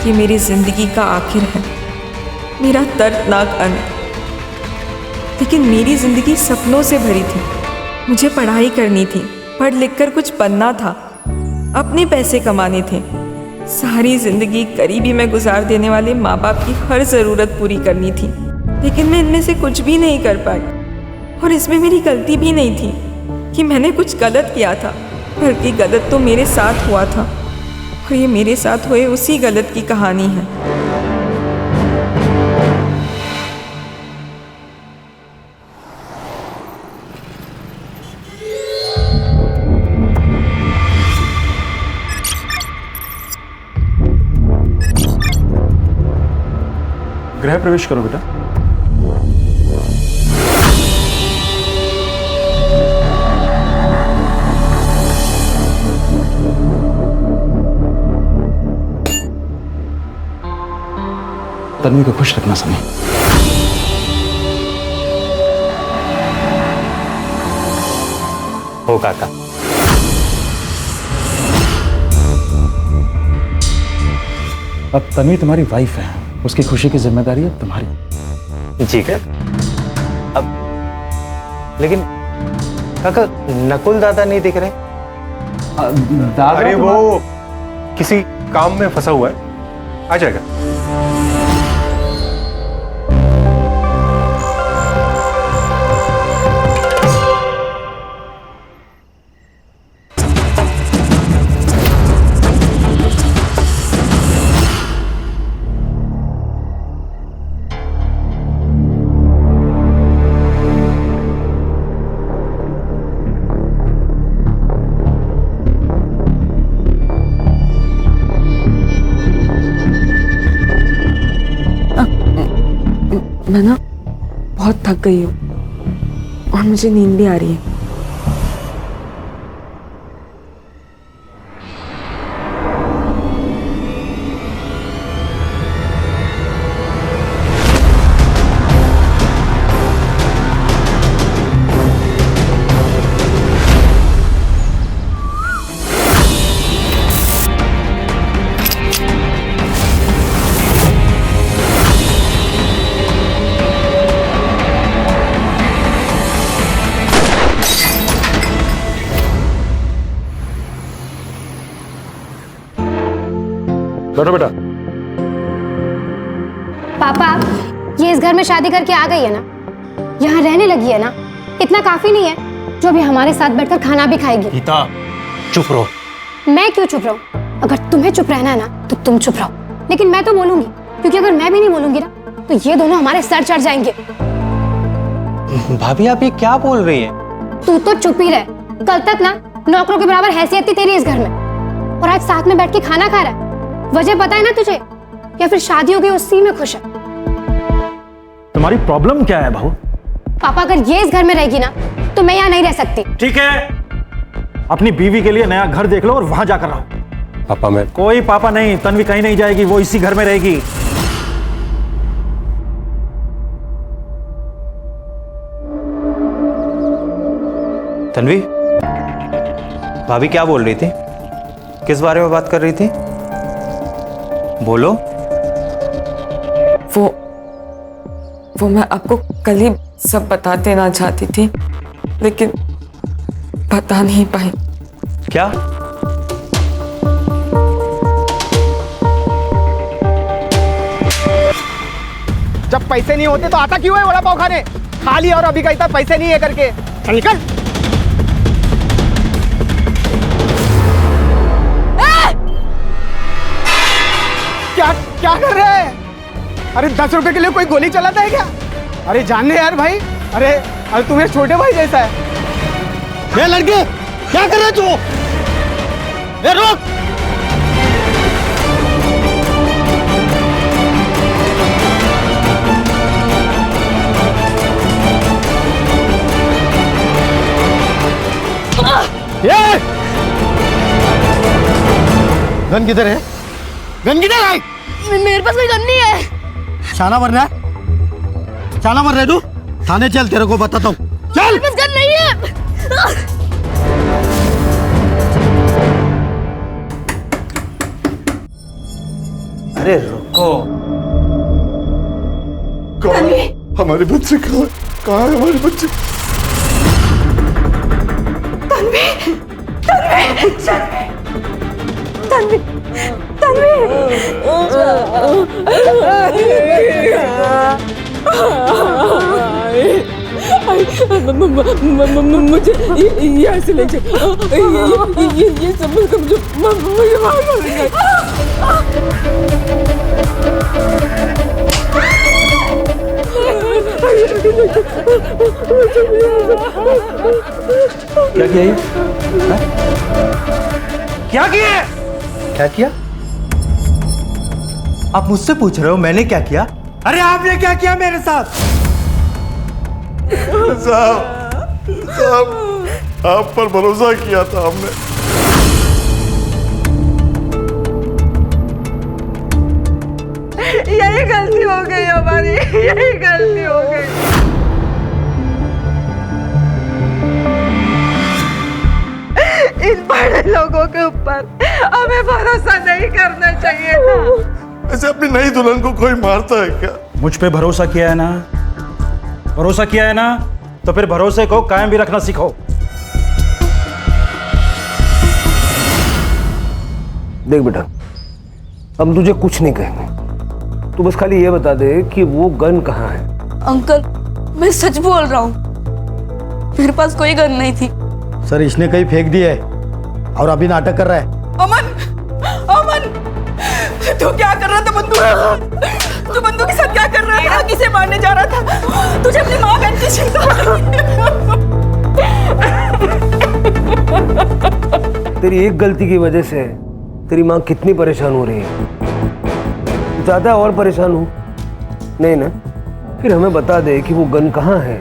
ये मेरी जिंदगी का आखिर है, मेरा दर्दनाक अंत। लेकिन मेरी जिंदगी सपनों से भरी थी। मुझे पढ़ाई करनी थी, पढ़ लिख कर कुछ बनना था, अपने पैसे कमाने थे। सारी जिंदगी करीबी में गुजार देने वाले माँ बाप की हर ज़रूरत पूरी करनी थी। लेकिन मैं इनमें से कुछ भी नहीं कर पाई। और इसमें मेरी गलती भी नहीं थी कि मैंने कुछ गलत किया था, बल्कि गलत तो मेरे साथ हुआ था। और ये मेरे साथ हुए उसी गलत की कहानी है। गृह प्रवेश करो बेटा। तन्वी को खुश रखना सनी। हो काका। अब तन्वी तुम्हारी वाइफ है, उसकी खुशी की जिम्मेदारी अब तुम्हारी। ठीक है। अब लेकिन काका नकुल दादा नहीं दिख रहे। दादा अरे वो किसी काम में फंसा हुआ है, आ जाएगा। मैं ना बहुत थक गई हूँ और मुझे नींद भी आ रही है। बैठो बेटा। पापा, ये इस घर में शादी करके आ गई है ना, यहाँ रहने लगी है ना, इतना काफी नहीं है जो अभी हमारे साथ बैठकर खाना भी खाएगी। गीता चुप रहो। मैं क्यों चुप रहूं? अगर तुम्हें चुप रहना है ना तो तुम चुप रहो, लेकिन मैं तो बोलूंगी, क्योंकि अगर मैं भी नहीं बोलूंगी ना तो ये दोनों हमारे सर चढ़ जाएंगे। भाभी आप ये क्या बोल रही हैं? तू तो चुप ही रह। कल तक ना नौकरों के बराबर हैसियत थी तेरी इस घर में, और आज साथ में बैठ के खाना खा रहा है। वजह पता है ना तुझे, या फिर शादी हो गई उसी में खुश है? तुम्हारी प्रॉब्लम क्या है बहू? पापा, अगर ये इस घर में रहेगी ना तो मैं यहाँ नहीं रह सकती। ठीक है, अपनी बीवी के लिए नया घर देख लो और वहां जाकर रहो। पापा मैं कोई पापा नहीं, तन्वी कहीं नहीं जाएगी, वो इसी घर में रहेगी। तन्वी, भाभी क्या बोल रही थी? किस बारे में बात कर रही थी? बोलो। वो मैं आपको कल ही सब बता देना चाहती थी, लेकिन बता नहीं पाई। क्या? जब पैसे नहीं होते तो आता क्यों है वड़ा पाव खाने? खा लिया और अभी कहता पैसे नहीं है करके। चल निकल। क्या क्या कर रहे हैं? अरे 10 रुपए के लिए कोई गोली चलाता है क्या? अरे जानने यार भाई। अरे तुम्हें छोटे भाई जैसा है। ये लड़के क्या कर रहे तू? ये रोक। ये गन किधर है? गन किधर है? मेरे पास कोई गन नहीं है। शाना मर रहा है? शाना मर रहा है तू? थाने चल, तेरे को बताता हूँ। चल। मेरे पास गन नहीं है। अरे रुको। हमारे बच्चे कहाँ है हमारे बच्चे? मुझे यहाँ से ले जाओ। ये सब मुझे मार क्या किया ये? हाँ? क्या किया? क्या किया? आप मुझसे पूछ रहे हो मैंने क्या किया? अरे आपने क्या किया मेरे साथ? साहब आप पर भरोसा किया था हमने। यही गलती हो गई हमारी, यही गलती हो गई। इन बड़े लोगों के ऊपर हमें भरोसा नहीं करना चाहिए था। ऐसे अपनी नई दुल्हन को कोई मारता है क्या? मुझ पे भरोसा किया है ना? भरोसा किया है ना? तो फिर भरोसे को कायम भी रखना सीखो। देख बेटा, हम तुझे कुछ नहीं कहेंगे, तू बस खाली ये बता दे कि वो गन कहाँ है। अंकल, मैं सच बोल रहा हूँ, मेरे पास कोई गन नहीं थी। सर इसने कहीं फेंक दी है और अभी नाटक कर रहा है। अमन, अमन, तू क्या कर रहा था? बंदूक, तू बंदूक के साथ क्या कर रहा था? किसे मारने जा रहा था? तुझे अपनी माँ बहन की चिंता। तेरी एक गलती की वजह से तेरी माँ कितनी परेशान हो रही है। ज्यादा और परेशान हो नहीं ना? फिर हमें बता दे कि वो गन कहाँ है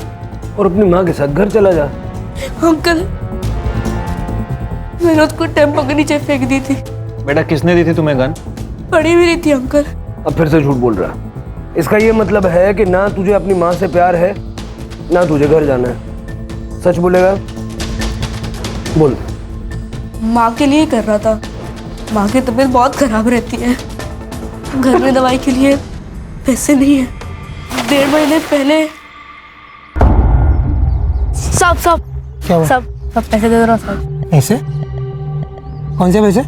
और अपनी माँ के साथ घर चला जा। अंकल, मैंने उसको टेम्पो के नीचे फेंक दी थी। बेटा किसने दी थी तुम्हें गन? पड़ी हुई थी अंकल। अब फिर से झूठ बोल रहा है। इसका ये मतलब है कि ना तुझे अपनी माँ से प्यार है ना तुझे घर जाना है। सच बोलेगा? बोल। माँ के लिए कर रहा था। माँ की तबीयत बहुत खराब रहती है, घर में दवाई के लिए पैसे नहीं है। 1.5 महीने पहले सब क्या हुआ? सब पैसे दे दो ना सब। पैसे? कौन से पैसे?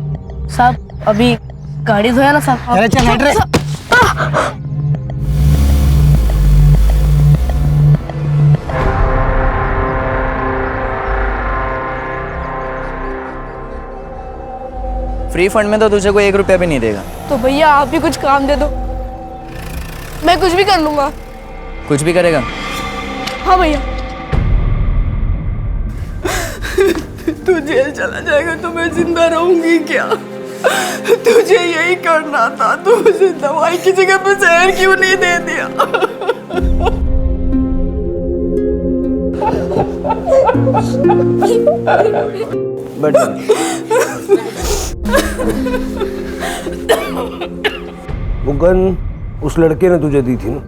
सब अभी गाड़ी धोया ना सब। अरे चल हट रे। फ्री फंड में तो तुझे कोई 1 रुपया भी नहीं देगा। तो भैया आप भी कुछ काम दे दो, मैं कुछ भी कर लूंगा। कुछ भी करेगा? हाँ भैया। तू जेल चला जाएगा तो मैं जिंदा रहूंगी क्या? तुझे यही करना था, तू मुझे दवाई की जगह पे जहर क्यों नहीं दे दिया? बेटा वो गन उस लड़के ने तुझे दी थी ना?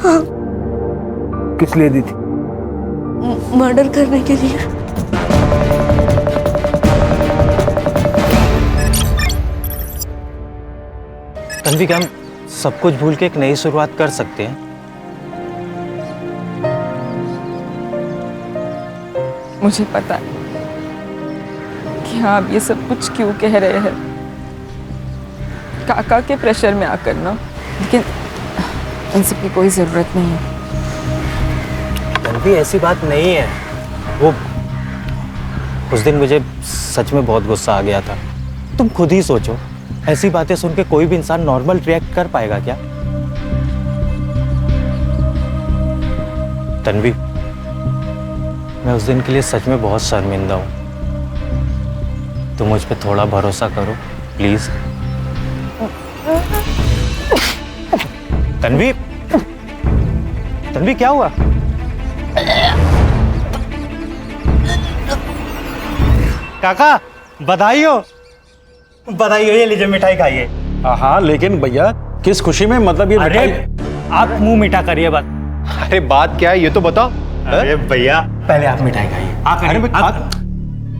हाँ। किस लिए दी थी? मर्डर करने के लिए। तन्वी, क्या हम सब कुछ भूल के एक नई शुरुआत कर सकते हैं? मुझे पता है कि आप ये सब कुछ क्यों कह रहे हैं, काका के प्रेशर में आकर ना, लेकिन इन सब की कोई ज़रूरत नहीं है। तन्वी, ऐसी बात नहीं है। वो उस दिन मुझे सच में बहुत गुस्सा आ गया था। तुम खुद ही सोचो, ऐसी बातें सुन के कोई भी इंसान नॉर्मल रिएक्ट कर पाएगा क्या? तन्वी, मैं उस दिन के लिए सच में बहुत शर्मिंदा हूँ। तुम मुझ पे थोड़ा भरोसा करो प्लीज। तन्वी, तन्वी क्या हुआ? काका बधाई हो। बधाई हो, ये लीजिए मिठाई खाइए। हाँ लेकिन भैया किस खुशी में? मतलब ये अरे आप मुंह मीठा करिए बस। अरे बात क्या है ये तो बताओ। अरे भैया पहले आप मिठाई खाइए। आप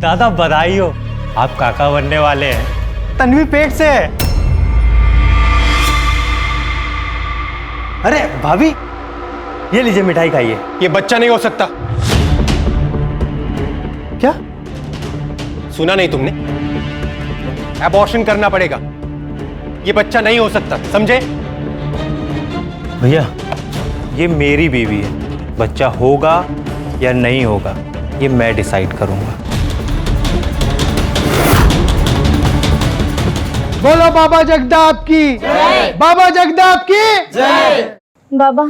दादा बधाई हो, आप काका बनने वाले हैं। तन्वी पेट से है। अरे भाभी, ये लीजिए मिठाई खाइए। ये बच्चा नहीं हो सकता। क्या? सुना नहीं तुमने? एबॉर्शन करना पड़ेगा। ये बच्चा नहीं हो सकता, समझे? भैया, ये मेरी बीवी है। बच्चा होगा या नहीं होगा ये मैं डिसाइड करूंगा। बोलो बाबा जगदाप की जय। बाबा जगदाप की जय। बाबा,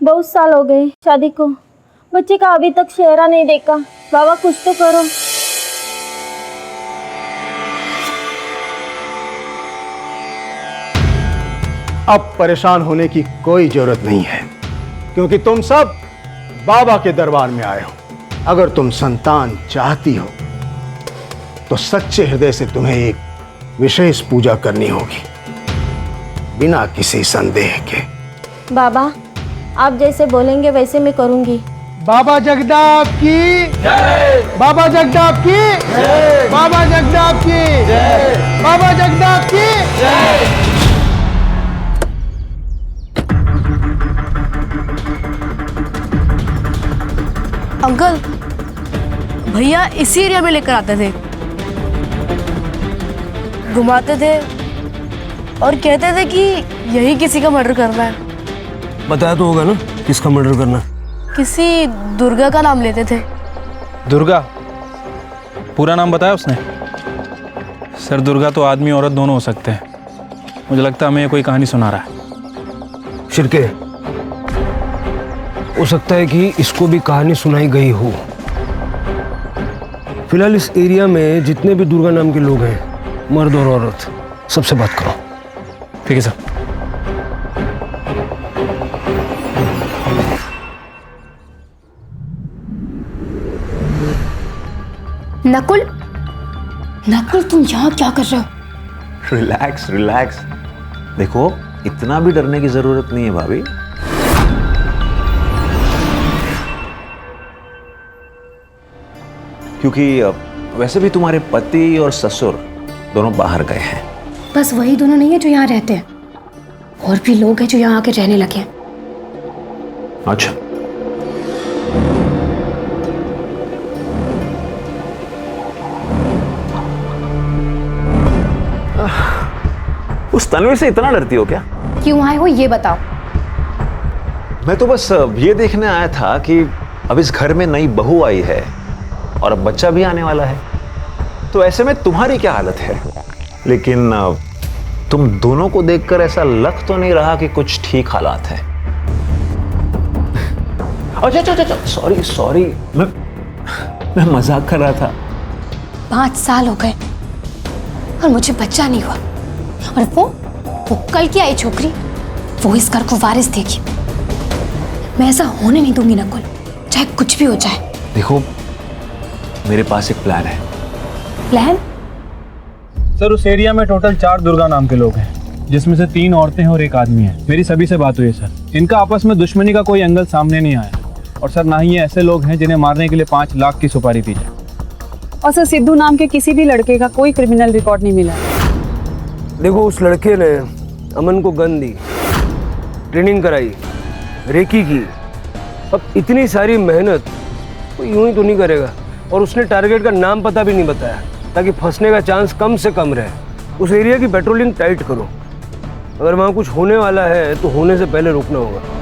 बहुत साल हो गए शादी को, बच्चे का अभी तक चेहरा नहीं देखा। बाबा कुछ तो करो। अब परेशान होने की कोई जरूरत नहीं है, क्योंकि तुम सब बाबा के दरबार में आए हो। अगर तुम संतान चाहती हो तो सच्चे हृदय से तुम्हें एक विशेष पूजा करनी होगी, बिना किसी संदेह के। बाबा, आप जैसे बोलेंगे वैसे मैं करूंगी। बाबा जगदाप की जय। बाबा जगदाप की जय। बाबा जगदाप की जय। बाबा जगदाप की जय। अंकल, भैया इसी एरिया में लेकर आते थे, घुमाते थे और कहते थे कि यही किसी का मर्डर करना है। बताया तो होगा ना किसका मर्डर करना? किसी दुर्गा का नाम लेते थे। दुर्गा? पूरा नाम बताया उसने? सर, दुर्गा तो आदमी औरत दोनों हो सकते हैं। मुझे लगता है हमें ये कोई कहानी सुना रहा है। शिरके, हो सकता है कि इसको भी कहानी सुनाई गई हो। फिलहाल इस एरिया में जितने भी दुर्गा नाम के लोग हैं, मर्द और औरत, सबसे बात करो। ठीक है सर। नकुल, नकुल तुम यहाँ क्या कर रहे हो? Relax relax. देखो, इतना भी डरने की जरूरत नहीं है भाभी। क्योंकि वैसे भी तुम्हारे पति और ससुर दोनों बाहर गए हैं। बस वही दोनों नहीं है जो यहाँ रहते हैं, और भी लोग हैं जो यहाँ आके रहने लगे हैं। अच्छा, उस तन्वी से इतना डरती हो क्या? क्यों आए हो ये बताओ। मैं तो बस ये देखने आया था कि अब इस घर में नई बहू आई है और अब बच्चा भी आने वाला है, तो ऐसे में तुम्हारी क्या हालत है? लेकिन तुम दोनों को देखकर ऐसा लग तो नहीं रहा कि कुछ ठीक हालात है। अच्छा, सॉरी, मैं मजाक कर रहा था। 5 साल हो गए और मुझे बच्चा नहीं हुआ, और वो कल की आई छोकरी, वो इस घर को वारिस देगी। मैं ऐसा होने नहीं दूंगी नकुल, चाहे कुछ भी हो जाए। देखो, मेरे पास एक प्लान है। प्लान? सर, उस एरिया में टोटल 4 दुर्गा नाम के लोग हैं, जिसमें से 3 औरतें हैं और 1 आदमी है। मेरी सभी से बात हुई है सर। इनका आपस में दुश्मनी का कोई एंगल सामने नहीं आया, और सर ना ही ये ऐसे लोग हैं जिन्हें मारने के लिए 5 लाख की सुपारी दी जाए। और सर, सिद्धू नाम के किसी भी लड़के का कोई क्रिमिनल रिकॉर्ड नहीं मिला। देखो, उस लड़के ने अमन को गन दी, ट्रेनिंग कराई, रेकी की। अब इतनी सारी मेहनत वो यूं ही तो नहीं करेगा, और उसने टारगेट का नाम पता भी नहीं बताया, ताकि फंसने का चांस कम से कम रहे। उस एरिया की पेट्रोलिंग टाइट करो। अगर वहाँ कुछ होने वाला है तो होने से पहले रुकना होगा।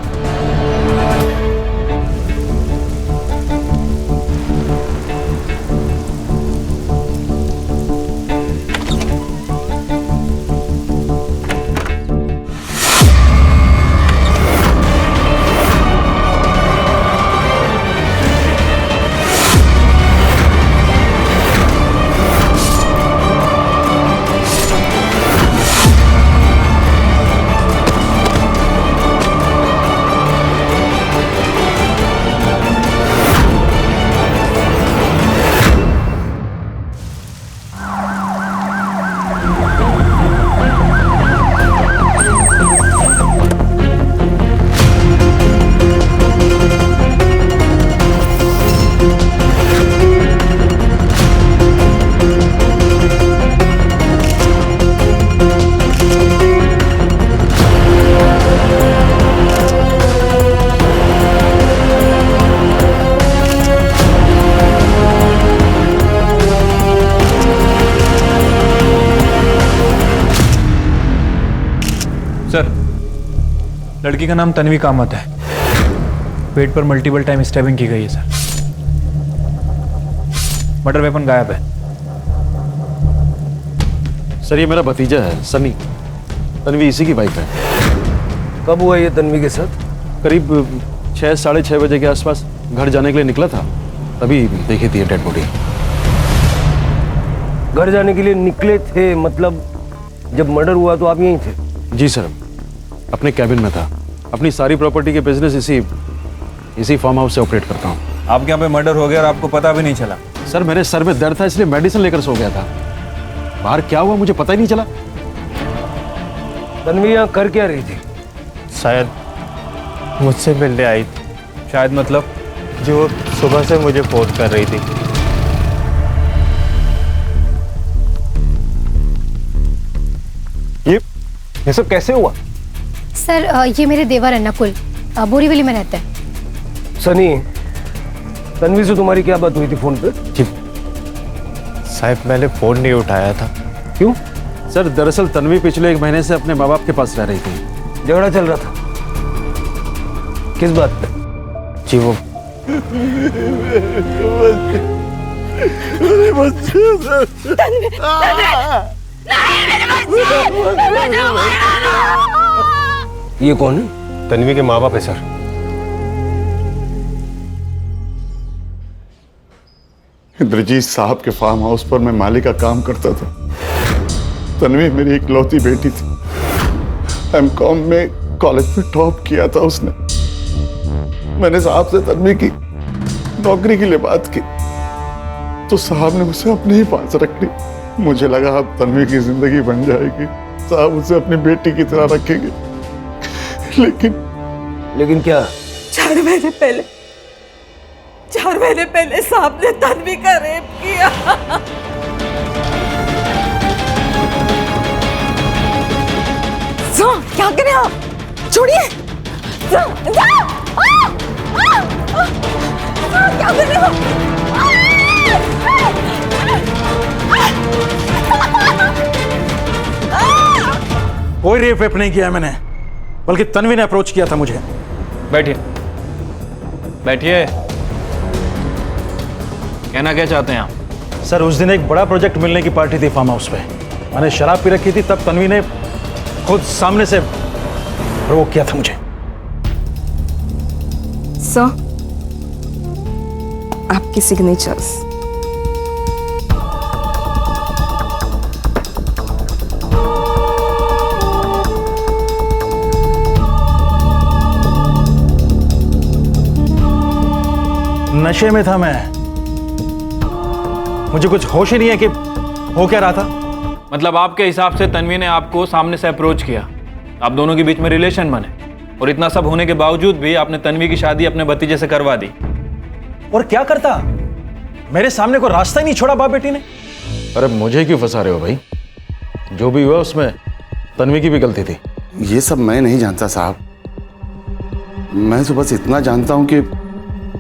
सर, लड़की का नाम तन्वी कामत है। पेट पर मल्टीपल टाइम स्टैबिंग की गई है सर। मर्डर वेपन गायब है। सर, ये मेरा भतीजा है सनी। तन्वी इसी की वाइफ है। कब हुआ ये तन्वी के साथ? करीब 6 साढ़े 6 बजे के आसपास घर जाने के लिए निकला था, तभी देखी थी डेड बॉडी। घर जाने के लिए निकले थे मतलब जब मर्डर हुआ तो आप यहीं थे? जी सर, अपने कैबिन में था। अपनी सारी प्रॉपर्टी के बिजनेस इसी फार्म हाउस से ऑपरेट करता हूँ। आपके यहाँ पे मर्डर हो गया और आपको पता भी नहीं चला? सर, मेरे सर में दर्द था इसलिए मेडिसिन लेकर सो गया था। बाहर क्या हुआ मुझे पता ही नहीं चला। तन्वी यहाँ कर क्या रही थी? शायद मुझसे मिलने आई थी। शायद मतलब? जो सुबह से मुझे फोन कर रही थी। ये सब कैसे हुआ? सर ये मेरे देवर है नकुल, बोरीवली में रहते हैं। सनी, तन्वी से तुम्हारी क्या बात हुई थी फोन पे? जी साहब, मैंने फोन नहीं उठाया था। क्यों? सर, दरअसल तन्वी पिछले 1 महीने से अपने माँ बाप के पास रह रही थी। झगड़ा चल रहा था? किस बात पे? जी वो ये कौन है? तन्वी के माँ बाप है सर। इंद्रजीत साहब के फार्म हाउस पर मैं माली का काम करता था। तन्वी मेरी इकलौती बेटी थी। एमकॉम में कॉलेज में टॉप किया था उसने। मैंने साहब से तन्वी की नौकरी के लिए बात की तो साहब ने उसे अपने ही पास रख ली। मुझे लगा अब तन्वी की जिंदगी बन जाएगी, साहब उसे अपनी बेटी की तरह रखेंगे। लेकिन क्या? 4 महीने पहले साहब ने तन्वी का रेप किया। क्या करें आप? छोड़िए। क्या कर रहे हो? कोई रेप वेप नहीं किया मैंने, बल्कि तन्वी ने अप्रोच किया था मुझे। बैठिए बैठिए। कहना क्या चाहते हैं आप? सर, उस दिन एक बड़ा प्रोजेक्ट मिलने की पार्टी थी फार्म हाउस पे। मैंने शराब पी रखी थी, तब तन्वी ने खुद सामने से प्रोवोक किया था मुझे। सर, आपकी सिग्नेचर्स। नशे में था मैं, मुझे कुछ होश ही नहीं है कि हो क्या रहा था। मतलब आपके हिसाब से तन्वी ने आपको सामने से अप्रोच किया, आप दोनों के बीच में रिलेशन बने, और इतना सब होने के बावजूद भी आपने तन्वी की शादी अपने भतीजे से करवा दी। और क्या करता, मेरे सामने को रास्ता ही नहीं छोड़ा बाप बेटी ने। अरे मुझे क्यों फंसा रहे हो भाई? जो भी हुआ उसमें तन्वी की भी गलती थी। ये सब मैं नहीं जानता साहब। मैं तो बस इतना जानता हूं कि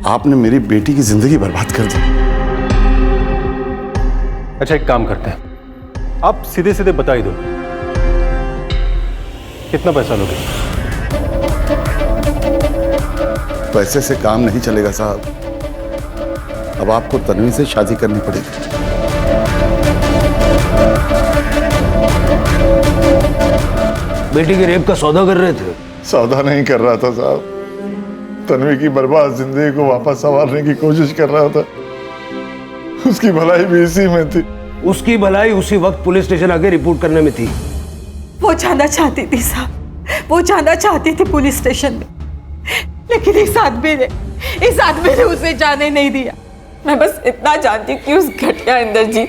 आपने मेरी बेटी की जिंदगी बर्बाद कर दी। अच्छा, एक काम करते हैं, आप सीधे सीधे बता ही दो, कितना पैसा लोगे? पैसे से काम नहीं चलेगा साहब। अब आपको तन्वी से शादी करनी पड़ेगी। बेटी के रेप का सौदा कर रहे थे? सौदा नहीं कर रहा था साहब, तन्वी की बर्बाद जिंदगी को वापस संवारने की कोशिश कर रहा था। उसकी भलाई भी इसी में थी। उसकी भलाई उसी वक्त पुलिस स्टेशन आके रिपोर्ट करने में थी। वो जाना चाहती थी साहब, वो जाना चाहती थी पुलिस स्टेशन में, लेकिन इस आदमी ने उसे जाने नहीं दिया। मैं बस इतना जानती हूँ कि उस घटिया इंद्रजीत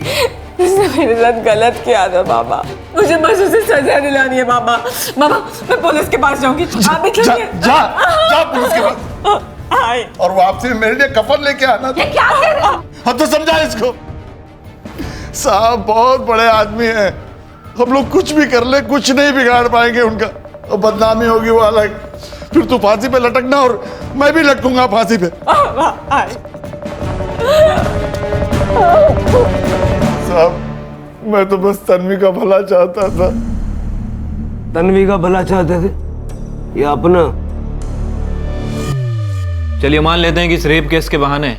उसने मेरे साथ गलत किया था मामा। मुझे बस उसे सजा दिलानी है मामा। मामा, मैं पुलिस के पास जाऊंगी। आप भी जा पुलिस के पास। और वापसी में मेरे लिए कफन लेके आना। ये क्या कह रहे हो? हम तो समझा इसको। साहब बहुत बड़े आदमी हैं, हम लोग कुछ भी कर ले कुछ नहीं बिगाड़ पाएंगे उनका। और बदनामी होगी वो अलग, फिर तू फांसी पे लटकना और मैं भी लटकूंगा फांसी पे। साहब मैं तो बस तन्वी का भला चाहता था। तन्वी का भला चाहते थे या अपना? चलिए मान लेते हैं कि इस रेप केस के बहाने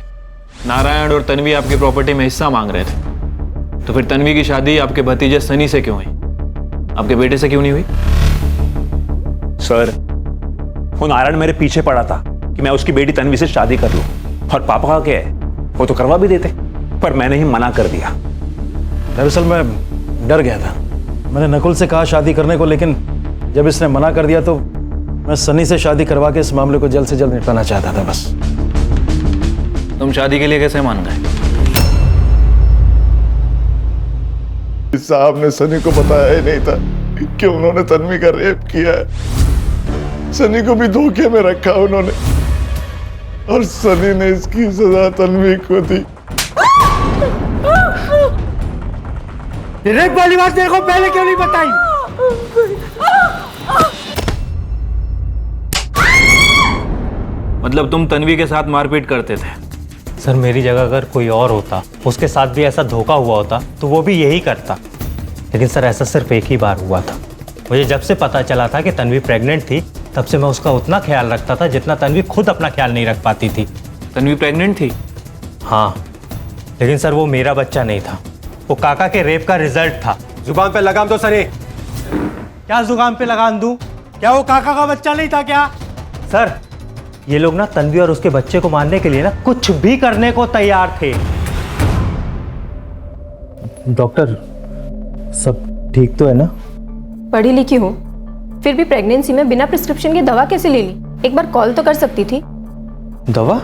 नारायण और तन्वी आपकी प्रॉपर्टी में हिस्सा मांग रहे थे, तो फिर तन्वी की शादी आपके भतीजे सनी से क्यों हुई, आपके बेटे से क्यों नहीं हुई? सर, वो नारायण मेरे पीछे पड़ा था कि मैं उसकी बेटी तन्वी से शादी कर लूं, और पापा का क्या है, वो तो करवा भी देते, पर मैंने ही मना कर दिया। दरअसल मैं डर गया था। मैंने नकुल से कहा शादी करने को, लेकिन जब इसने मना कर दिया तो मैं सनी से शादी करवा के इस मामले को जल्द से जल्द निपटाना चाहता था बस। तुम शादी के लिए कैसे मान गए? साहब ने सनी को बताया ही नहीं था कि उन्होंने तन्वी का रेप किया है। सनी को भी धोखे में रखा उन्होंने, और सनी ने इसकी सजा तन्वी को दी। रेप वाली बात तेरे को पहले क्यों नहीं बताई? मतलब तुम तन्वी के साथ मारपीट करते थे? सर, मेरी जगह अगर कोई और होता, उसके साथ भी ऐसा धोखा हुआ होता, तो वो भी यही करता। लेकिन सर, ऐसा सिर्फ एक ही बार हुआ था। मुझे जब से पता चला था कि तन्वी प्रेग्नेंट थी, तब से मैं उसका उतना ख्याल रखता था जितना तन्वी खुद अपना ख्याल नहीं रख पाती थी। तन्वी प्रेग्नेंट थी? हाँ, लेकिन सर वो मेरा बच्चा नहीं था, वो काका के रेप का रिजल्ट था। जुबान पे लगाम दो सनी। क्या जुबान पे लगाम दूं? क्या वो काका का बच्चा नहीं था क्या? सर, ये लोग ना तन्वी और उसके बच्चे को मारने के लिए ना कुछ भी करने को तैयार थे। डॉक्टर, सब ठीक तो है ना? पढ़ी लिखी हूँ, फिर भी प्रेगनेंसी में बिना प्रिस्क्रिप्शन की दवा कैसे ले ली? एक बार कॉल तो कर सकती थी। दवा?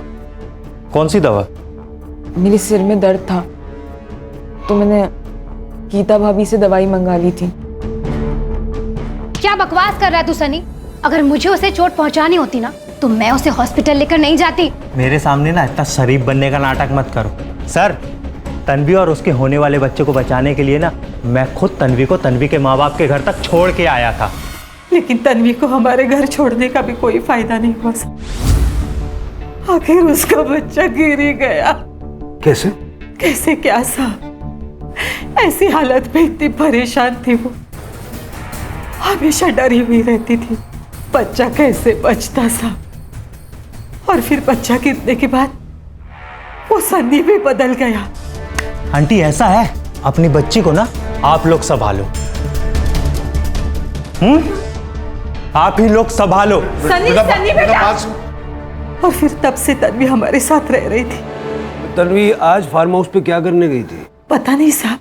कौन सी दवा? मेरे सिर में दर्द था तो मैंने गीता भाभी से दवाई मंगा ली थी। क्या बकवास कर रहा है तू सनी? अगर मुझे उसे चोट पहुंचानी होती ना, तो मैं उसे हॉस्पिटल लेकर नहीं जाती। मेरे सामने ना इतना शरीफ बनने का नाटक मत करो। सर, तन्वी और उसके होने वाले बच्चे को बचाने के लिए ना मैं खुद तन्वी को तन्वी के माँ बाप के घर तक छोड़ के आया था। लेकिन तन्वी को हमारे घर छोड़ने का भी कोई फायदा नहीं हुआ। आखिर उसका बच्चा गिर ही गया। कैसे? कैसे क्या साहब, ऐसी हालत में इतनी परेशान थी वो, हमेशा डरी हुई रहती थी बच्चा कैसे बचता साहब। और फिर बच्चा गिरने के बाद वो सनी भी बदल गया। आंटी, ऐसा है, अपनी बच्ची को ना आप लोग संभालो। आप ही लोग संभालो। सनी, सनी बेटा। और फिर तब से तन्वी हमारे साथ रह रही थी। तन्वी आज फार्म हाउस पे क्या करने गई थी? पता नहीं साहब,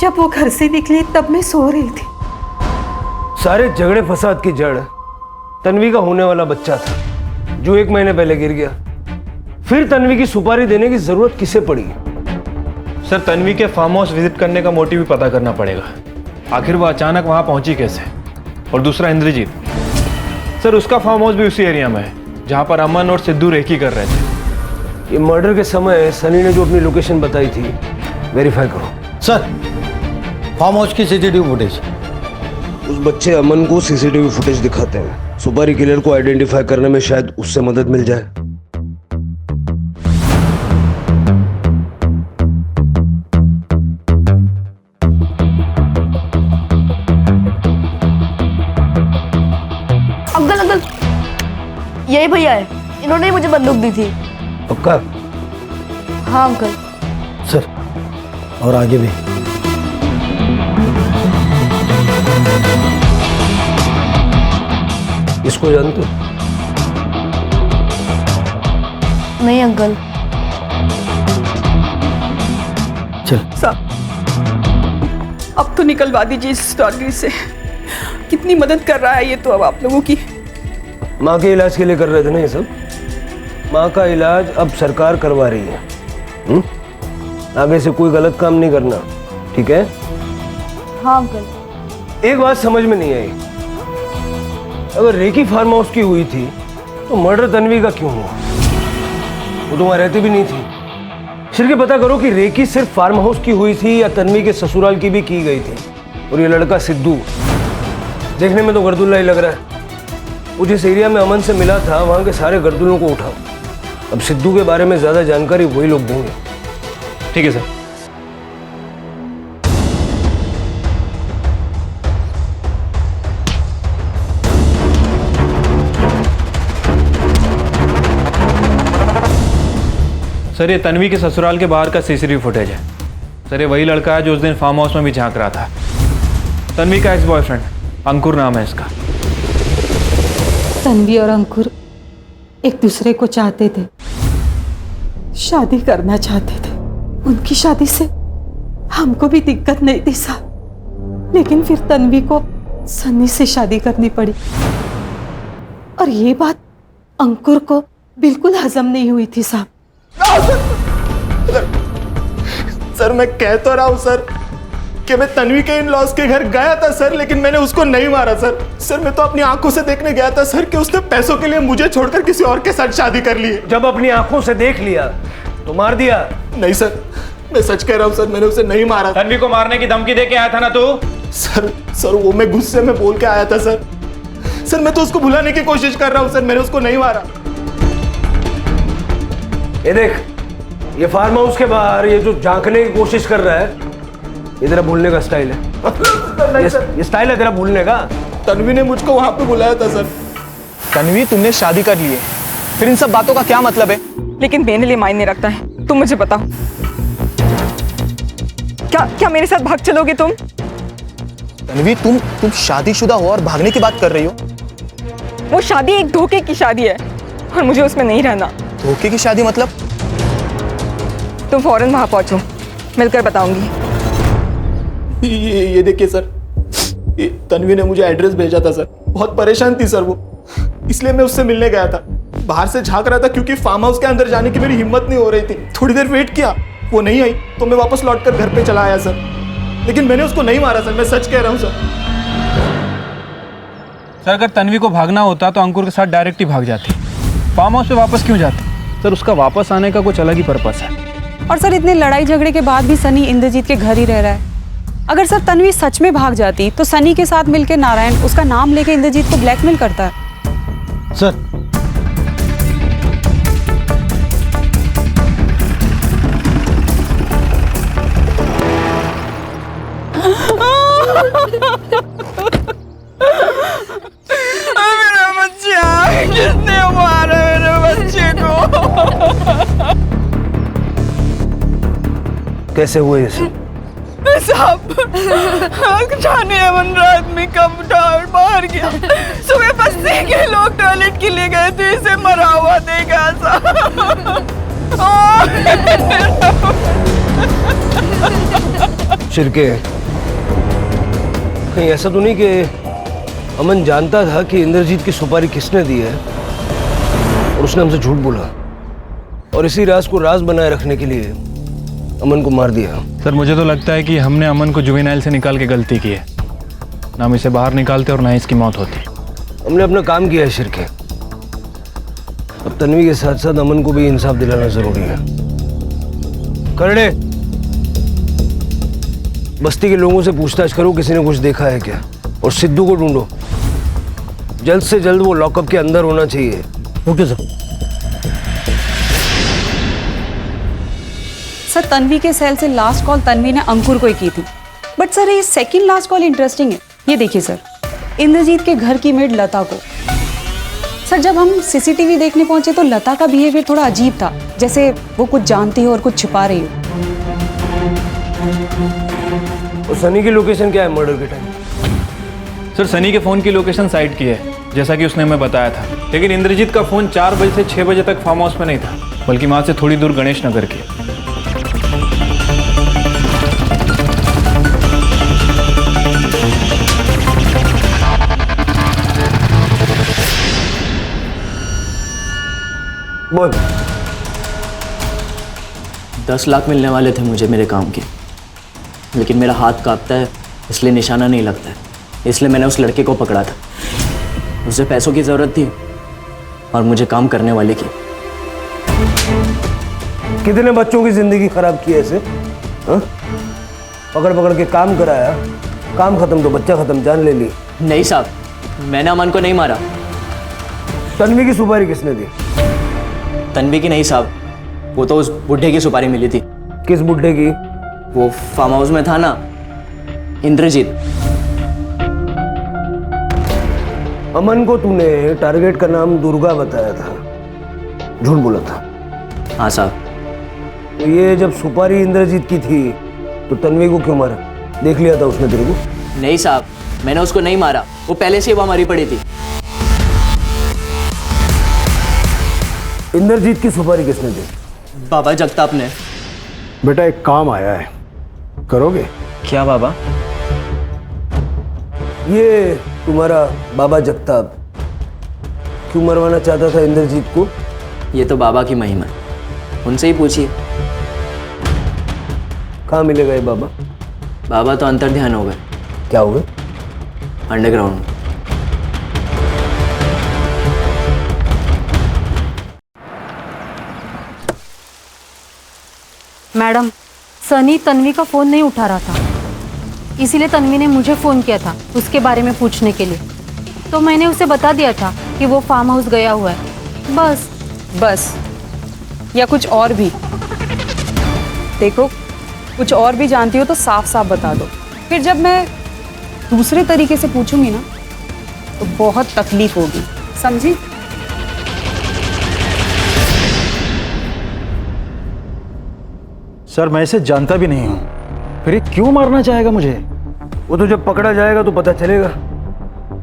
जब वो घर से निकली तब मैं सो रही थी। सारे झगड़े फसाद की जड़ तन्वी का होने वाला बच्चा था, जो 1 महीने पहले गिर गया। फिर तन्वी की सुपारी देने की जरूरत किसे पड़ी? सर, तन्वी के फार्म हाउस विजिट करने का मोटिव भी पता करना पड़ेगा। आखिर वो अचानक वहां पहुंची कैसे? और दूसरा इंद्रजीत, सर उसका फार्म हाउस भी उसी एरिया में है जहां पर अमन और सिद्धू रेकी कर रहे थे। ये मर्डर के समय सनी ने जो अपनी लोकेशन बताई थी, वेरीफाई करो। सर, फार्म हाउस की सीसीटीवी फुटेज। उस बच्चे अमन को सीसीटीवी फुटेज दिखाते हैं। सुपारी किलर को आइडेंटिफाई करने में शायद उससे मदद मिल जाए। अंकल अंकल, यही भैया है, इन्होंने ही मुझे बंदूक दी थी। पक्का? हाँ अंकल। सर, और आगे भी। इसको जानते हो? नहीं अंकल। चल साहब, अब तो निकलवा दीजिए इस स्टोरी से। कितनी मदद कर रहा है ये तो अब आप लोगों की। माँ के इलाज के लिए कर रहे थे ना ये सब? माँ का इलाज अब सरकार करवा रही है। आगे से कोई गलत काम नहीं करना, ठीक है? हाँ अंकल। एक बात समझ में नहीं आई, अगर रेकी फार्म हाउस की हुई थी तो मर्डर तन्वी का क्यों हुआ? वो तो वहां रहती भी नहीं थी। फिर के पता करो कि रेकी सिर्फ फार्म हाउस की हुई थी या तन्वी के ससुराल की भी की गई थी। और ये लड़का सिद्धू देखने में तो गर्दुल्ला ही लग रहा है। वो जिस एरिया में अमन से मिला था वहां के सारे गर्दुल्लों को उठाओ। अब सिद्धू के बारे में ज्यादा जानकारी वही लोग देंगे। ठीक है सर। सर ये तन्वी के ससुराल के बाहर का सीसीटीवी फुटेज है। सर ये वही लड़का है जो उस दिन फार्म हाउस में भी झांक रहा था। तन्वी का एक्स बॉयफ्रेंड अंकुर नाम है इसका। तन्वी और अंकुर एक दूसरे को चाहते थे, शादी करना चाहते थे। उनकी शादी से हमको भी दिक्कत नहीं थी साहब, लेकिन फिर तन्वी को सन्नी से शादी करनी पड़ी और ये बात अंकुर को बिल्कुल हजम नहीं हुई थी साहब। सर मैं कह तो रहा हूं सर कि मैं तन्वी के इन लॉस के घर गया था सर, लेकिन मैंने उसको नहीं मारा सर। सर मैं तो अपनी आंखों से देखने गया था सर कि उसने पैसों के लिए मुझे छोड़कर किसी और के साथ शादी कर ली है। जब अपनी आंखों से देख लिया तो मार दिया? नहीं सर, मैं सच कह रहा हूं सर, मैंने उसे नहीं मारा। तन्वी को मारने की धमकी दे के आया था ना तू? सर वो मैं गुस्से में बोल के आया था सर। सर मैं तो उसको भुलाने की कोशिश कर रहा हूं सर, मैंने उसको नहीं मारा। ये देख, ये फार्म हाउस के बाहर ये जो झांकने की कोशिश कर रहा है, ये तेरा भूलने का स्टाइल है। ये स्टाइल है तेरा भूलने का। तन्वी ने मुझको वहां पे बुलाया था सर। तन्वी तुमने शादी कर ली है, फिर इन सब बातों का क्या मतलब है? लेकिन मेरे लिए मायने रखता है। तुम मुझे बताओ, क्या मेरे साथ भाग चलोगे तुम? तन्वी तुम शादीशुदा हो और भागने की बात कर रही हो? वो शादी एक धोखे की शादी है और मुझे उसमें नहीं रहना। धोखे की शादी मतलब? तुम फौरन वहां पहुंचो, मिलकर बताऊंगी। ये देखिए सर, ये तन्वी ने मुझे एड्रेस भेजा था सर। बहुत परेशान थी सर वो, इसलिए मैं उससे मिलने गया था। बाहर से झांक रहा था क्योंकि फार्म हाउस के अंदर जाने की मेरी हिम्मत नहीं हो रही थी। थोड़ी देर वेट किया, वो नहीं आई तो मैं वापस लौटकर घर पे चला आया सर। लेकिन मैंने उसको नहीं मारा सर, मैं सच कह रहा हूँ सर। सर अगर तन्वी को भागना होता तो अंकुर के साथ डायरेक्ट ही भाग जाती। फार्म हाउस पे वापस क्यों जाती? सर उसका वापस आने का कुछ अलग ही पर्पस है। और सर इतने लड़ाई झगड़े के बाद भी सनी इंद्रजीत के घर ही रह रहा है। अगर सर तन्वी सच में भाग जाती तो सनी के साथ मिलकर नारायण उसका नाम लेके इंद्रजीत को ब्लैकमेल करता है। सर मेरा बच्चा, किसने मारा मेरे बच्चे को? कैसे हुए ये साहब? जाने अमन रात में कब बाहर गया। सुबह बस्ती के लोग टॉयलेट के लिए गए थे, इसे मरा हुआ देखा साहब। शिरके, कहीं ऐसा तो नहीं कि अमन जानता था कि इंद्रजीत की सुपारी किसने दी है और उसने हमसे झूठ बोला और इसी राज को राज बनाए रखने के लिए अमन को मार दिया? सर मुझे तो लगता है कि हमने अमन को जुवेनाइल से निकाल के गलती की है। ना हम इसे बाहर निकालते और ना इसकी मौत होती। हमने अपना काम किया है शिरके। अब तन्वी के साथ साथ अमन को भी इंसाफ दिलाना जरूरी है। करड़े, बस्ती के लोगों से पूछताछ करो किसी ने कुछ देखा है क्या, और सिद्धू को ढूंढो। जल्द से जल्द वो लॉकअप के अंदर होना चाहिए। Okay sir. सर तन्वी के सेल से लास्ट कॉल तन्वी ने अंकुर को ही की थी, बट सर ये सेकंड लास्ट कॉल इंटरेस्टिंग है। ये देखिए सर, इंद्रजीत के घर की मेड लता को। सर जब हम सीसीटीवी देखने पहुंचे तो लता का बिहेवियर थोड़ा अजीब था, जैसे वो कुछ जानती हो और कुछ छिपा रही हो। और सनी की लोकेशन क्या है मर्डर के टाइम? सर सनी के फ़ोन की लोकेशन साइट की है, जैसा कि उसने हमें बताया था। लेकिन इंद्रजीत का फ़ोन 4 बजे से 6 बजे तक फार्म हाउस में नहीं था, बल्कि वहाँ से थोड़ी दूर गणेश नगर की। बोल। 10 लाख मिलने वाले थे मुझे मेरे काम के, लेकिन मेरा हाथ कांपता है इसलिए निशाना नहीं लगता है, इसलिए मैंने उस लड़के को पकड़ा था। उसे पैसों की ज़रूरत थी और मुझे काम करने वाले की। कितने बच्चों की जिंदगी खराब की ऐसे? पकड़ पकड़ के काम कराया, काम खत्म तो बच्चा खत्म, जान ले ली। नहीं साहब, मैंने अमन को नहीं मारा। तन्वी की सुपारी किसने दी? तन्वी की नहीं साहब, वो तो उस बुढ़े की सुपारी मिली थी। किस बुढ़े की? वो फार्म हाउस में था ना, इंद्रजीत। अमन को तूने टारगेट का नाम दुर्गा बताया था, झूठ बोला था? हाँ साहब, तो ये जब सुपारी इंद्रजीत की थी तो तन्वी को क्यों मारा? देख लिया था उसने तेरे को? नहीं साहब, मैंने उसको नहीं मारा, वो पहले से ही वहां मरी पड़ी थी। इंद्रजीत की सुपारी किसने दी? बाबा जगताप ने। बेटा एक काम आया है, करोगे? क्या बाबा? ये तुम्हारा बाबा जगताप क्यों मरवाना चाहता था इंद्रजीत को? ये तो बाबा की महिमा है, उनसे ही पूछिए। कहाँ मिलेगा ये बाबा? बाबा तो अंतर ध्यान हो गए। क्या हो गए? अंडरग्राउंड। मैडम, सनी तन्वी का फ़ोन नहीं उठा रहा था, इसीलिए तन्वी ने मुझे फ़ोन किया था उसके बारे में पूछने के लिए। तो मैंने उसे बता दिया था कि वो फार्म हाउस गया हुआ है। बस या कुछ और भी? देखो, कुछ और भी जानती हो तो साफ साफ बता दो, फिर जब मैं दूसरे तरीके से पूछूंगी ना तो बहुत तकलीफ होगी, समझी? सर मैं इसे जानता भी नहीं हूँ, फिर ये क्यों मारना चाहेगा मुझे? वो तो जब पकड़ा जाएगा तो पता चलेगा।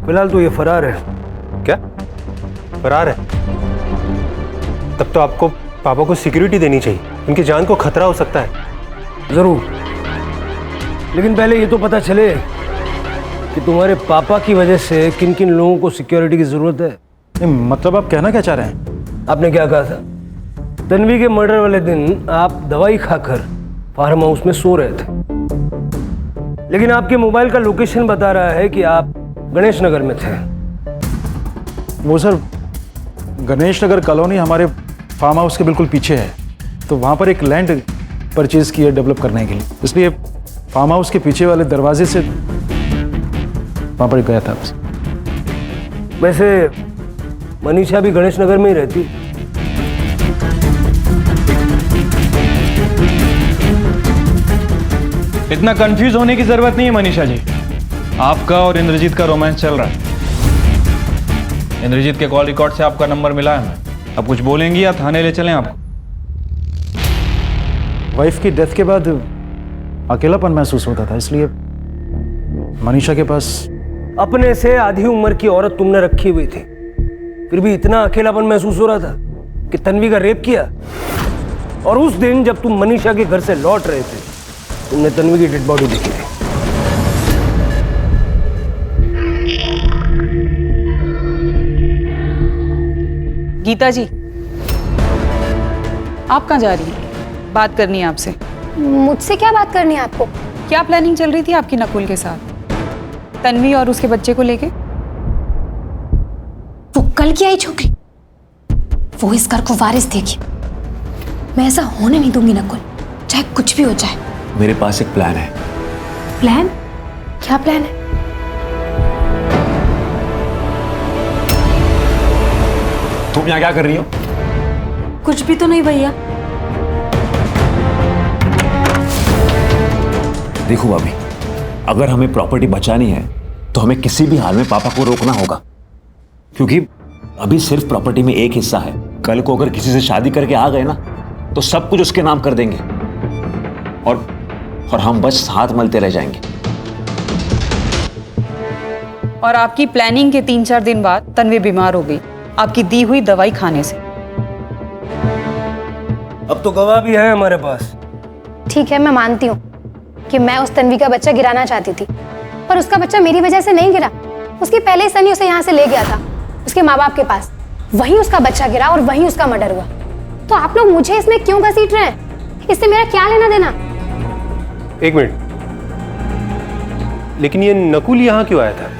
फिलहाल तो ये फरार है। क्या फरार है? तब तो आपको पापा को सिक्योरिटी देनी चाहिए, उनकी जान को खतरा हो सकता है। जरूर, लेकिन पहले ये तो पता चले कि तुम्हारे पापा की वजह से किन किन लोगों को सिक्योरिटी की जरूरत है। नहीं, मतलब आप कहना क्या चाह रहे हैं? आपने क्या कहा था? तन्वी के मर्डर वाले दिन आप दवाई खाकर फार्म हाउस में सो रहे थे, लेकिन आपके मोबाइल का लोकेशन बता रहा है कि आप गणेश नगर में थे। वो सर, गणेश नगर कॉलोनी हमारे फार्म हाउस के बिल्कुल पीछे है, तो वहाँ पर एक लैंड परचेज की है डेवलप करने के लिए, इसलिए फार्म हाउस के पीछे वाले दरवाजे से वहाँ पर गया था। वैसे मनीषा भी गणेश नगर में ही रहती। इतना कंफ्यूज होने की जरूरत नहीं है मनीषा जी, आपका और इंद्रजीत का रोमांस चल रहा है। इंद्रजीत के कॉल रिकॉर्ड से आपका नंबर मिला है हमें। अब कुछ बोलेंगी या थाने ले चलें आपको? वाइफ की डेथ के बाद अकेलापन महसूस होता था, इसलिए मनीषा के पास। अपने से आधी उम्र की औरत तुमने रखी हुई थी, फिर भी इतना अकेलापन महसूस हो रहा था कि तन्वी का रेप किया। और उस दिन जब तुम मनीषा के घर से लौट रहे थे, तुमने तन्वी की डेड बॉडी देखी थी। गीता जी, आप कहाँ जा रही हैं? बात करनी है आपसे। मुझसे क्या बात करनी है आपको? क्या प्लानिंग चल रही थी आपकी नकुल के साथ, तन्वी और उसके बच्चे को लेके? वो कल की आई छोकरी, वो इस घर को वारिस देगी। मैं ऐसा होने नहीं दूंगी नकुल, चाहे कुछ भी हो जाए। मेरे पास एक प्लान है। प्लान? क्या प्लान है? तुम यहाँ क्या कर रही हो? कुछ भी तो नहीं भैया। देखो भाभी, अगर हमें प्रॉपर्टी बचानी है तो हमें किसी भी हाल में पापा को रोकना होगा, क्योंकि अभी सिर्फ प्रॉपर्टी में एक हिस्सा है। कल को अगर किसी से शादी करके आ गए ना तो सब कुछ उसके नाम कर देंगे और हम बस हाथ मलते रह जाएंगे। और आपकी प्लानिंग के 3-4 दिन बाद तन्वी बीमार हो गई, आपकी दी हुई दवाई खाने से। अब तो गवाह भी है हमारे पास। ठीक है, मैं मानती हूँ कि मैं उस तन्वी का बच्चा गिराना चाहती थी, पर उसका बच्चा मेरी वजह से नहीं गिरा। उसकी पहले ही सनी उसे यहाँ से ले गया था उसके माँ बाप के पास, वहीं उसका बच्चा गिरा और वहीं उसका मर्डर हुआ। तो आप लोग मुझे इसमें क्यों घसीट रहे हैं? इससे मेरा क्या लेना देना? एक मिनट, लेकिन ये नकुल यहाँ क्यों आया था?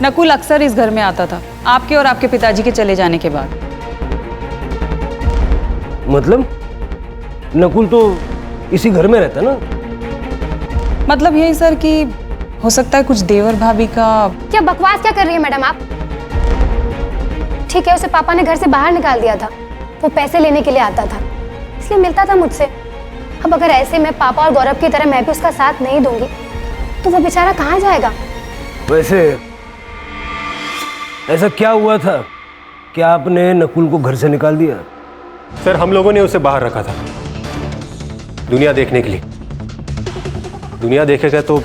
नकुल अक्सर इस घर में आता था आपके और आपके पिताजी के चले जाने के बाद। मतलब नकुल तो इसी घर में रहता ना? मतलब यही सर कि हो सकता है कुछ देवर भाभी का। क्या बकवास क्या कर रही है मैडम आप? ठीक है, उसे पापा ने घर से बाहर निकाल दिया था, वो पैसे लेने के लिए आता था इसलिए मिलता था मुझसे। अब अगर ऐसे में पापा और गौरव की तरह मैं भी उसका साथ नहीं दूंगी तो वो बेचारा कहाँ जाएगा? वैसे ऐसा क्या हुआ था कि आपने नकुल को घर से निकाल दिया? सर हम लोगों ने उसे बाहर रखा था दुनिया देखने के लिए। दुनिया देखेगा तो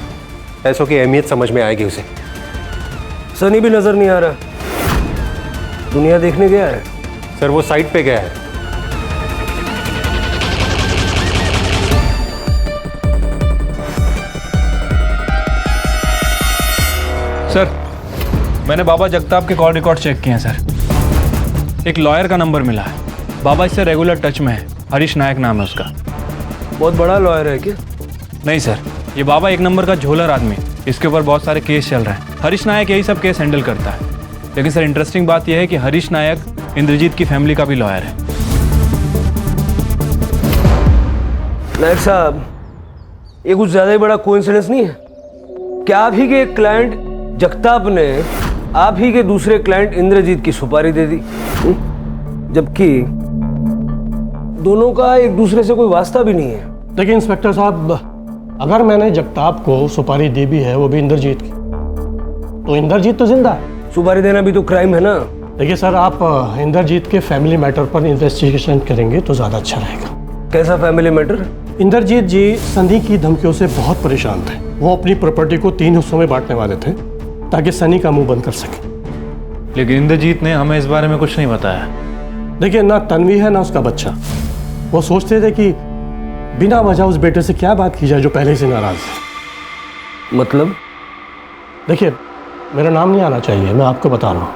पैसों की अहमियत समझ में आएगी उसे। सनी भी नजर नहीं आ रहा, दुनिया देखने गया है। सर वो साइट पे गया है। सर मैंने बाबा जगताप के कॉल रिकॉर्ड चेक किए हैं सर। एक लॉयर का नंबर मिला है, बाबा इससे रेगुलर टच में है। हरीश नायक नाम है उसका। बहुत बड़ा लॉयर है क्या? नहीं सर, ये बाबा एक नंबर का झोलर आदमी, इसके ऊपर बहुत सारे केस चल रहे हैं। हरीश नायक यही सब केस हैंडल करता है। लेकिन सर इंटरेस्टिंग बात यह है कि हरीश नायक इंद्रजीत की फैमिली का भी लॉयर है। नायक साहब, ये कुछ ज्यादा ही बड़ा कोइंसिडेंस नहीं है क्या? आप ही के एक क्लाइंट जगताप ने आप ही के दूसरे क्लाइंट इंद्रजीत की सुपारी दे दी, जबकि दोनों का एक दूसरे से कोई वास्ता भी नहीं है। देखिए इंस्पेक्टर साहब, अगर मैंने जगताप को सुपारी दी भी है, वो भी इंद्रजीत की, तो इंद्रजीत तो जिंदा है। सुपारी देना भी तो क्राइम है ना। देखिए सर, आप इंद्रजीत के फैमिली मैटर पर इन्वेस्टिगेशन करेंगे तो ज़्यादा अच्छा रहेगा। कैसा फैमिली मैटर? इंद्रजीत जी सनी की धमकियों से बहुत परेशान थे। वो अपनी प्रॉपर्टी को 3 हिस्सों में बांटने वाले थे ताकि सनी का मुंह बंद कर सके। लेकिन इंद्रजीत ने हमें इस बारे में कुछ नहीं बताया। देखिए, ना तन्वी है ना उसका बच्चा। वो सोचते थे कि बिना वजह उस बेटे से क्या बात की जाए जो पहले से नाराज है। मतलब? देखिए, मेरा नाम नहीं आना चाहिए, मैं आपको बता रहा हूँ।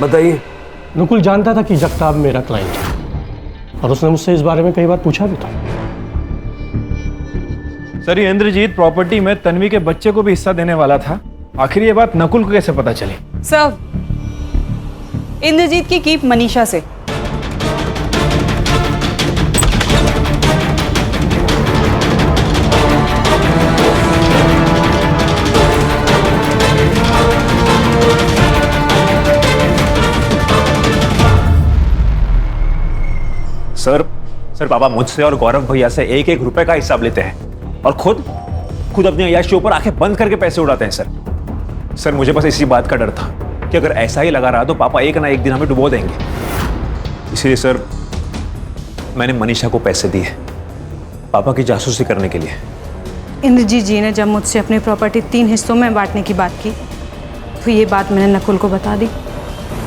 बताइए। नकुल जानता था कि जगताप मेरा क्लाइंट है और उसने मुझसे इस बारे में कई बार पूछा भी था। सर ये इंद्रजीत प्रॉपर्टी में तन्वी के बच्चे को भी हिस्सा देने वाला था। आखिर ये बात नकुल को कैसे पता चली? सर, इंद्रजीत की कीप मनीषा से। सर बाबा मुझसे और गौरव भैया से 1-1 रुपए का हिसाब लेते हैं और खुद अपनी अय्याशी के ऊपर आंखें बंद करके पैसे उड़ाते हैं। सर मुझे बस इसी बात का डर था कि अगर ऐसा ही लगा रहा तो पापा एक ना एक दिन हमें डुबो देंगे। इसलिए सर मैंने मनीषा को पैसे दिए पापा की जासूसी करने के लिए। इंद्रजीत जी ने जब मुझसे अपनी प्रॉपर्टी 3 हिस्सों में बांटने की बात की तो ये बात मैंने नकुल को बता दी।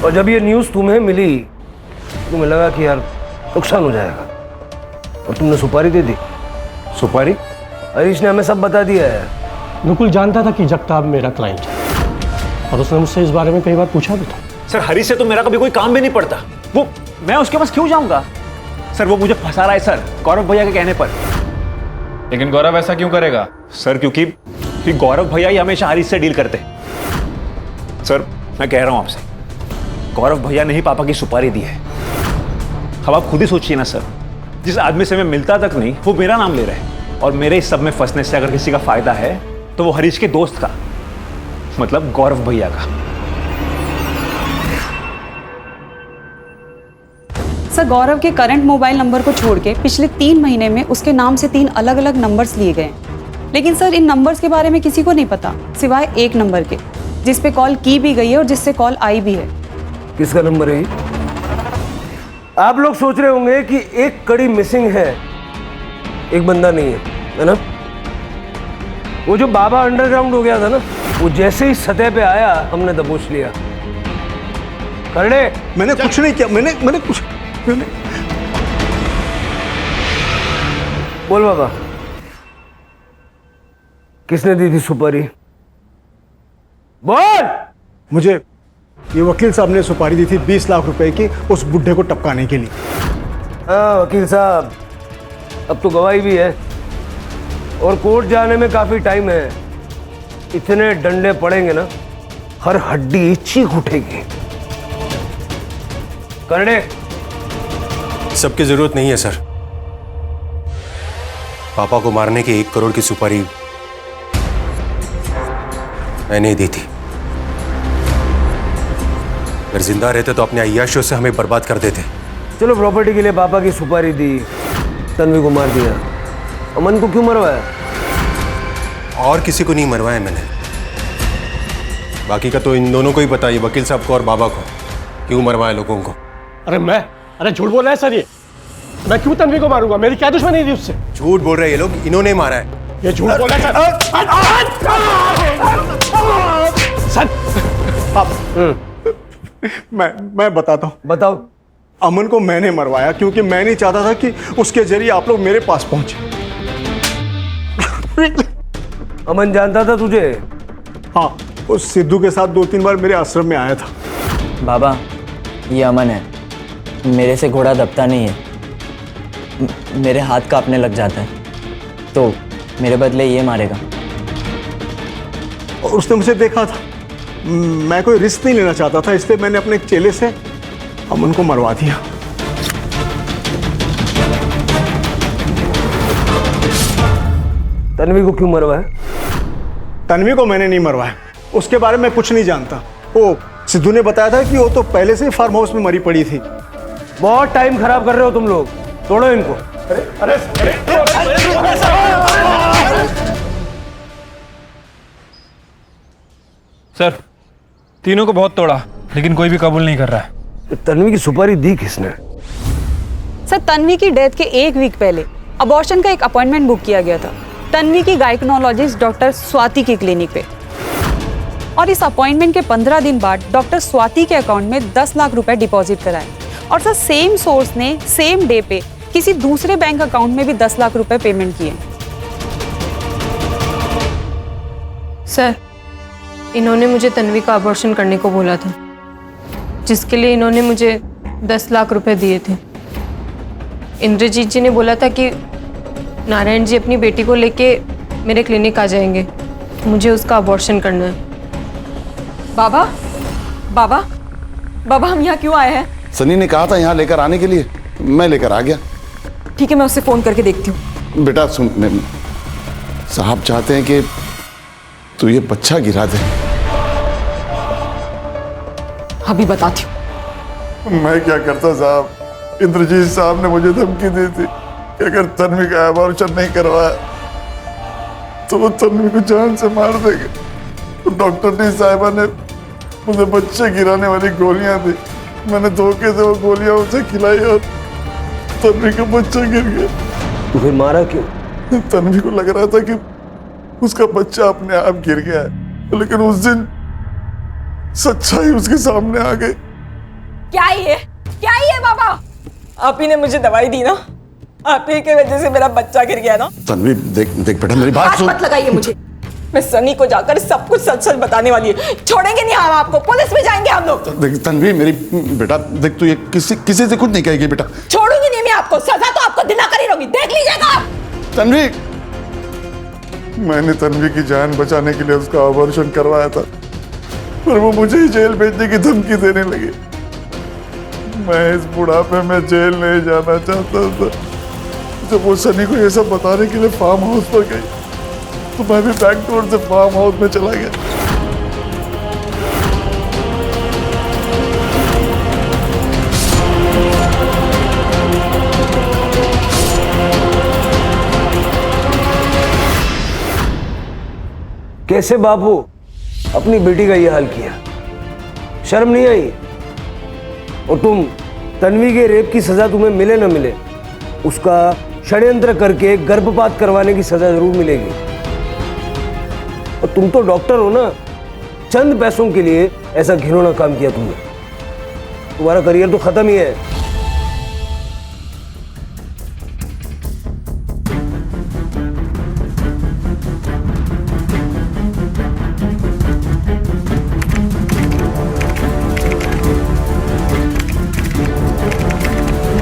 और जब ये न्यूज़ तुम्हें मिली तुम्हें लगा कि यार नुकसान हो जाएगा और तुमने सुपारी दे दी। सुपारी? हरीश ने हमें सब बता दिया है। नकुल जानता था कि जगताप मेरा क्लाइंट है और उसने मुझसे इस बारे में कई बार पूछा भी था। सर हरीश से तो मेरा कभी कोई काम भी नहीं पड़ता, वो मैं उसके पास क्यों जाऊंगा? सर वो मुझे फंसा रहा है सर, गौरव भैया के कहने पर। लेकिन गौरव ऐसा क्यों करेगा? सर क्योंकि गौरव भैया ही हमेशा हरीश से डील करते। सर मैं कह रहा हूं आपसे, गौरव भैया ने ही पापा की सुपारी दी है। अब आप खुद ही सोचिए ना सर, जिस आदमी से मैं मिलता तक नहीं वो मेरा नाम ले रहा है और मेरे इस सब में फंसने से अगर किसी का फायदा है तो वो हरीश के दोस्त का, मतलब गौरव भैया का। सर गौरव के करंट मोबाइल नंबर को छोड़ के पिछले 3 महीने में उसके नाम से 3 अलग अलग नंबर्स लिए गए। लेकिन सर इन नंबर्स के बारे में किसी को नहीं पता सिवाय एक नंबर के, जिस पे कॉल की भी गई है और जिससे कॉल आई भी है। किसका नंबर है? आप लोग सोच रहे होंगे कि एक कड़ी मिसिंग है, एक बंदा नहीं है ना? वो जो बाबा अंडरग्राउंड हो गया था ना, वो जैसे ही सतह पे आया हमने दबोच लिया। करने मैंने कुछ नहीं किया, मैंने कुछ बोल बाबा, किसने दी थी सुपारी? बोल। मुझे ये वकील साहब ने सुपारी दी थी 20 लाख रुपए की उस बुढ़े को टपकाने के लिए। हाँ वकील साहब, अब तो गवाही भी है और कोर्ट जाने में काफी टाइम है। इतने डंडे पड़ेंगे ना, हर हड्डी चीख उठेगी। करने सबकी जरूरत नहीं है सर। पापा को मारने की 1 करोड़ की सुपारी मैंने दी थी। अगर जिंदा रहते तो अपने अय्याशियों से हमें बर्बाद कर देते। चलो प्रॉपर्टी के लिए पापा की सुपारी दी, तन्वी को मार दिया, अमन को क्यों मरवाया? और किसी को नहीं मरवाया मैंने, बाकी का तो इन दोनों को ही पता है, वकील साहब को और बाबा को। क्यों मरवाए लोगों को? अरे झूठ बोल रहा है सर ये। मैं क्यों तन्वी को मारूंगा? मेरी क्या दुश्मनी थी उससे? झूठ बोल रहे हैं ये लोग, इन्होंने मारा है। ये झूठ बोल रहा है सर। मैं बताता हूँ। बताओ। अमन को मैंने मरवाया क्योंकि मैं नहीं चाहता था कि उसके जरिए आप लोग मेरे पास पहुंचे। अमन जानता था तुझे? हाँ, उस सिद्धू के साथ 2-3 बार मेरे आश्रम में आया था। बाबा, ये अमन है, मेरे से घोड़ा दबता नहीं है, मेरे हाथ कांपने लग जाता है, तो मेरे बदले ये मारेगा। और उसने मुझे देखा था, मैं कोई रिस्क नहीं लेना चाहता था, इसलिए मैंने अपने चेले से अमन को मरवा दिया। तन्वी को क्यों मरवाया? तन्वी को मैंने नहीं मरवाया, उसके बारे में कुछ नहीं जानता। वो सिद्धू ने बताया था कि वो तो पहले से ही फार्म हाउस में मरी पड़ी थी। बहुत टाइम खराब कर रहे हो तुम लोग, तोड़ो इनको। सर, तीनों को बहुत तोड़ा, लेकिन कोई भी कबूल नहीं कर रहा है। तन्वी की सुपारी दी किसने? सर, तन्वी की डेथ के 1 वीक पहले अबॉर्शन का एक अपॉइंटमेंट बुक किया गया था तन्वी की गायकोनोलॉजिस्ट डॉक्टर स्वाति की क्लिनिक पे, और इस अपॉइंटमेंट के 15 दिन बाद डॉक्टर स्वाति के अकाउंट में 10 लाख रुपए डिपॉजिट कराए। और सर, सेम सोर्स ने सेम डे पे किसी दूसरे बैंक अकाउंट में भी 10 लाख रुपए पेमेंट किए। सर, इन्होंने मुझे तन्वी का अबॉर्शन करने को बोला था, जिसके लिए इन्होंने मुझे 10 लाख रुपए दिए थे। इंद्रजीत जी ने बोला था कि नारायण जी अपनी बेटी को लेके मेरे क्लिनिक आ जाएंगे, मुझे उसका अबॉर्शन करना है। बाबा, बाबा, बाबा, हम यहाँ क्यों आए हैं? सनी ने कहा था यहाँ लेकर आने के लिए, मैं लेकर आ गया। ठीक है, मैं उससे फोन करके देखती हूँ। बेटा सुन, साहब चाहते हैं कि तू ये बच्चा गिरा दे। अभी बताती हूँ। मैं क्या करता साहब, इंद्रजीत साहब ने मुझे धमकी दी थी कि अगर तन्वी का अबॉर्शन नहीं करवाया तो वो तन्वी को जान से मार देंगे। तो डॉक्टर टी साहिबा ने मुझे बच्चे गिराने वाली गोलियां दी, मैंने धोखे से वो गोलियां उसे खिलाई और तन्वी का बच्चा गिर गया। तो फिर मारा क्यों? तन्वी को लग रहा था कि उसका बच्चा अपने आप गिर गया है, लेकिन उस दिन सच्चाई उसके सामने आ गई। क्या ये बाबा? आप ही ने मुझे दवाई दी ना, आप ही की वजह से मेरा बच्चा गिर गया ना। तन्वी देख बेटा, मेरी बात सुन। मत लगाइए मुझे, मैं सनी को जाकर सब कुछ सच सच बताने वाली है। छोड़ेंगे नहीं हम आपको, पुलिस में जाएंगे हम लोग। देख तन्वी, मेरी बेटा देख, तू ये किसी से कुछ नहीं कहेगी बेटा। छोड़ूंगी नहीं मैं आपको, सजा तो आपको दिलाकर ही रहोगी, देख लीजिएगा आप। तन्वी, मैंने तन्वी की जान बचाने के लिए उसका अबॉर्शन करवाया था, पर वो मुझे ही जेल भेजने की धमकी देने लगी। मैं इस बुढ़ापे में जेल नहीं जाना चाहता था। जब वो सनी को ये सब बताने के लिए फार्म हाउस पर गई तो मैं भी बैक डोर से फार्म हाउस में चला गया। कैसे बापू अपनी बेटी का ये हाल किया? शर्म नहीं आई? और तुम, तन्वी के रेप की सजा तुम्हें मिले न मिले, उसका षड्यंत्र करके गर्भपात करवाने की सजा जरूर मिलेगी। और तुम तो डॉक्टर हो ना, चंद पैसों के लिए ऐसा घिनौना काम किया तुमने। तुम्हारा करियर तो खत्म ही है।